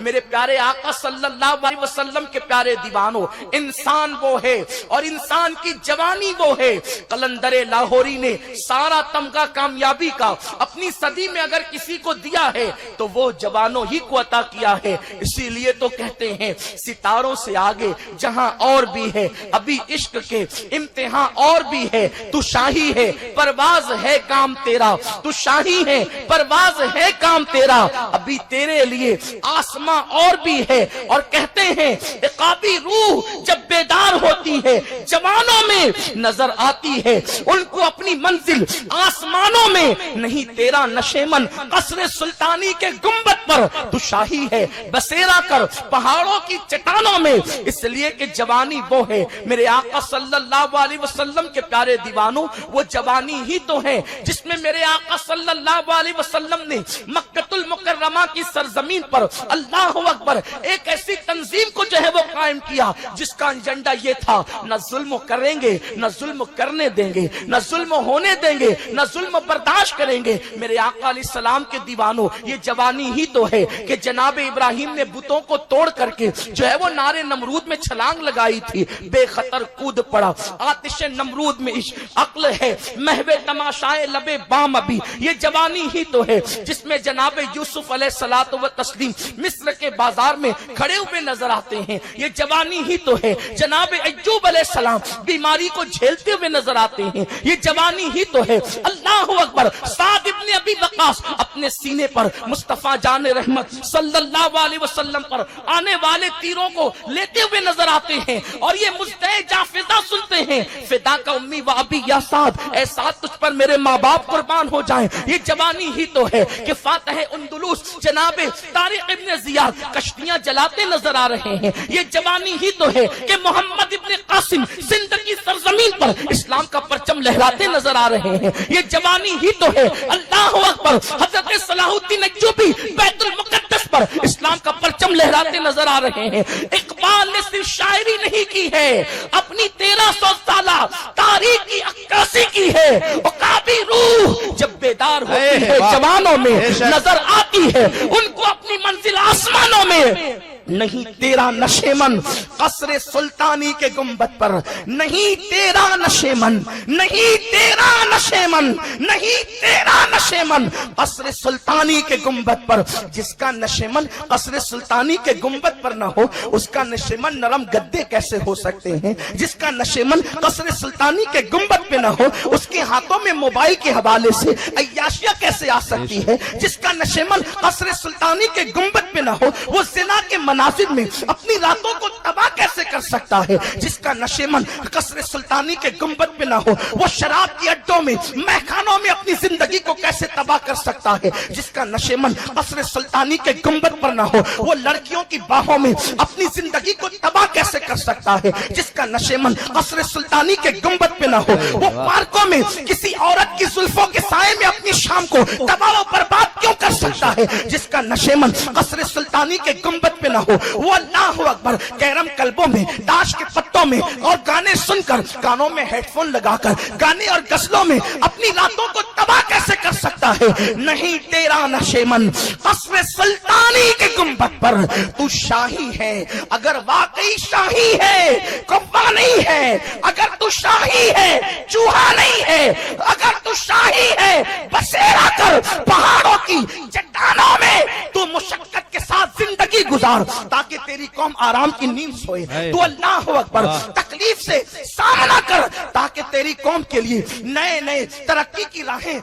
میرے پیارے آقا صلی اللہ علیہ وسلم کے پیارے دیوانوں، انسان وہ ہے اور انسان کی جوانی وہ ہے۔ قلندر لاہوری نے سارا تمغہ کامیابی کا اپنی صدی میں اگر کسی کو دیا ہے تو وہ جوانوں ہی کو عطا کیا ہے۔ اسی لیے تو کہتے ہیں ستاروں سے آگے جہاں اور بھی ہے، ابھی عشق کے امتحان اور بھی ہے۔ تو شاہی ہے پرواز ہے کام تیرا، تو شاہی ہے پرواز ہے کام تیرا، ابھی تیرے لیے آسماں اور بھی ہے۔ اور کہتے ہیں عقابی روح جب بیدار ہوتی ہے جوانوں میں نظر آتی ہے، ان کو اپنی منزل آسمانوں میں نہیں تیرا نشیمن قصر سلطانی کے گنبد پر تو شاہی ہے بسیرا کر پہاڑوں کی چٹانوں میں۔ اس لیے کہ جوانی وہ ہے میرے آقا صلی اللہ علیہ وسلم کے پیارے دیوانوں، وہ جوانی ہی تو ہے جس میں میرے آقا صلی اللہ علیہ وسلم نے مکہ المکرمہ کی سرزمین پر اللہ اکبر ایک ایسی تنظیم کو جو ہے وہ قائم کیا جس کا ایجنڈا یہ تھا، نہ ظلم کریں گے، نہ ظلم کرنے دیں گے، نہ ظلم ہونے دیں گے، نہ ظلم برداشت کریں گے۔ میرے آقا علیہ السلام کے دیوانوں، یہ جوانی ہی تو ہے کہ جناب ابراہیم نے بتوں کو توڑ کر کے جو ہے وہ نارے نمرود میں چھلانگ لگائی تھی، بے خطر کود پڑا آتش نمرود میں عقل ہے محو تماشائے لبے بام ابھی۔ یہ جوانی ہی تو ہے جس میں جناب یوسف علیہ الصلوۃ والتسلیم مصر کے بازار میں کھڑے ہوئے نظر آتے ہیں۔ یہ جوانی ہی تو ہے جناب ایوب علیہ السلام بیماری کو جھیلتے ہوئے نظر آتے ہیں۔ یہ جوانی ہی تو ہے اللہ اکبر سعد ابن ابی وقاص اپنے سینے پر مصطفیٰ جان رحمت صلی اللہ علیہ وسلم پر آنے والے تیروں کو لیتے ہوئے نظر آتے ہیں اور یہ مجدے جا فضا سنتے ہیں، فدا کا امی و ابی یا سعد، اے سعد تجھ پر میرے ماں باپ قربان ہو جائیں۔ یہ جوانی ہی تو ہے کہ فاتح اندلس جناب طارق ابن زیاد کشتیاں جلاتے نظر آ رہے ہیں۔ یہ جوانی ہی تو ہے کہ محمد ابن قاسم سندھ کی سرزمین پر اسلام کا پرچم لہراتے نظر آ رہے ہیں۔ یہ جوانی ہی تو ہے اللہ اکبر حضرت صلاح الدین ایوبی بیت المقدس پر اسلام کا پرچم لہراتے نظر آ رہے ہیں۔ اقبال نے صرف شاعری نہیں کی ہے، اپنی 1300 سالہ تاریخ کی عکاسی کی ہے۔ عقابی روح جب بیدار ہوتی ہے جوانوں میں نظر آتی ہے، ان کو اپنی منزل آسمانوں میں نہیں تیرا نشیمن قصر سلطانی کے گنبد پر، نہیں تیرا نشیمن، نہیں تیرا نشیمن، نہیں تیرا نشیمن قصر سلطانی کے گنبد پر۔ جس کا نشیمن قصر سلطانی کے گنبد پر نہ ہو اس کا نشیمن نرم گدے کیسے ہو سکتے ہیں؟ جس کا نشیمن قصر سلطانی کے گنبد پہ نہ ہو اس کے ہاتھوں میں موبائل کے حوالے سے عیاشیاں کیسے آ سکتی ہے؟ جس کا نشیمن قصر سلطانی کے گنبد پہ نہ ہو وہ زنا کے مناظر میں اپنی راتوں کو تباہ کیسے کر سکتا ہے؟ جس کا نشیمن قصر سلطانی کے گنبد پہ نہ ہو وہ شراب کی اڈوں میں مہخانوں میں اپنی زندگی کو کیسے تباہ کر سکتا ہے؟ جس کا نشیمن قصر سلطانی کے گنبد پر نہ ہو وہ لڑکیوں کی باہوں میں اپنی زندگی کو تباہ کیسے کر سکتا ہے؟ جس کا نشیمن قصر سلطانی کے گنبد پہ نہ ہو وہ پارکوں میں کسی عورت کی زلفوں کے سائے میں اپنی شام کو تباہ و برباد کیوں کر سکتا ہے؟ جس کا نشیمن قصر سلطانی کے گنبد پہ نہ ہو وہ اللہ اکبر کیرم کلبوں میں تاش کے پتوں میں اور گانے سن کر کانوں میں ہیڈ فون لگا کر گانے اور غزلوں میں اپنی راتوں کو تباہ کیسے کر سکتا ہے؟ نہیں تیرا نشیمن قصر سلطانی کے گنبد پر تو شاہی ہے، اگر واقعی شاہی ہے کفا نہیں ہے، اگر تو شاہی ہے چوہا نہیں ہے، اگر تو شاہی ہے بسیرا کر پہاڑوں کی چٹانوں میں تو مشقت کے ساتھ زندگی گزار تاکہ تیری قوم آرام کی نیند سوئے۔ تو اللہ اکبر تکلیف سے سامنا کر تاکہ تیری قوم کے لیے نئے نئے ترقی کی راہیں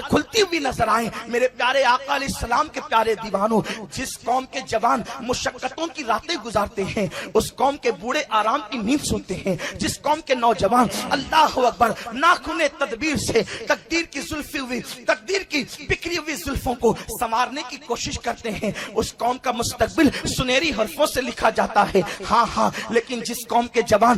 کھلتی ہوئی نظر آئیں۔ میرے پیارے آقا علیہ السلام کے پیارے دیوانوں، جس قوم کے جوان مشقتوں کی راتیں گزارتے ہیں اس قوم کے بوڑھے آرام کی نیند سنتے ہیں۔ جس قوم کے نوجوان اللہ اکبر ناخن تدبیر سے تقدیر کی زلفی ہوئی تقدیر کی بکھری ہوئی زلفوں کو سنوارنے کی کوشش کرتے ہیں اس قوم کا مستقبل سنہری حرفوں سے لکھا جاتا ہے۔ ہاں ہاں، لیکن جس قوم کے جوان